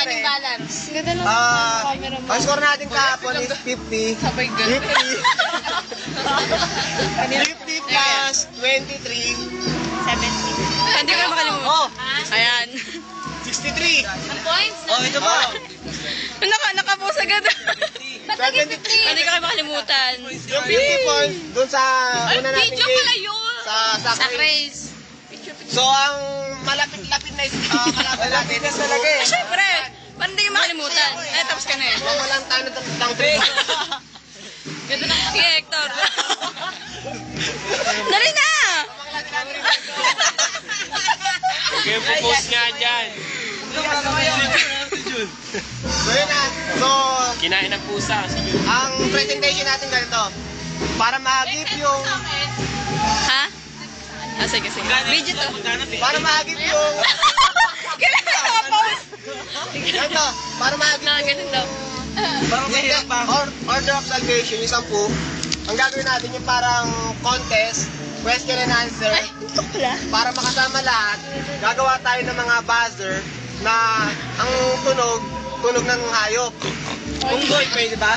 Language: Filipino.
mangyari? balance. Ganda ng camera mo. Ang score natin kahapon is 50. Sabay ganda. 50 plus 23. 70. Hindi ko na makalimutan. Oh, Ayan. 63. Ang points na. Oh, ito ba? Nakapost agad. 73. Hindi ko na makalimutan. Yung 50 points dun sa una natin Video pala yun. sa Race. So, ang malapit-lapit na malapit na talaga eh. Siyempre. Parang hindi ko makalimutan. Ay, tapos ka na eh. Walang tano ng trip. Ganda na. Sige, Hector. Dali na! Game post nga dyan. So, yun na. So, Kinain ng pusa. ang presentation natin ganito. Para ma-give yung... Ha? Ah, sige, sige. Video to. Para ma-give yung... Kailangan nakapost. Ganito. Para ma-give yung... Ganun daw. Order of salvation, yung 10. Ang gagawin natin yung parang contest, question and answer. Ito pala. Para makasama lahat, gagawa tayo ng mga buzzer na ang tunog ng hayop. Unggoy, pwede ba?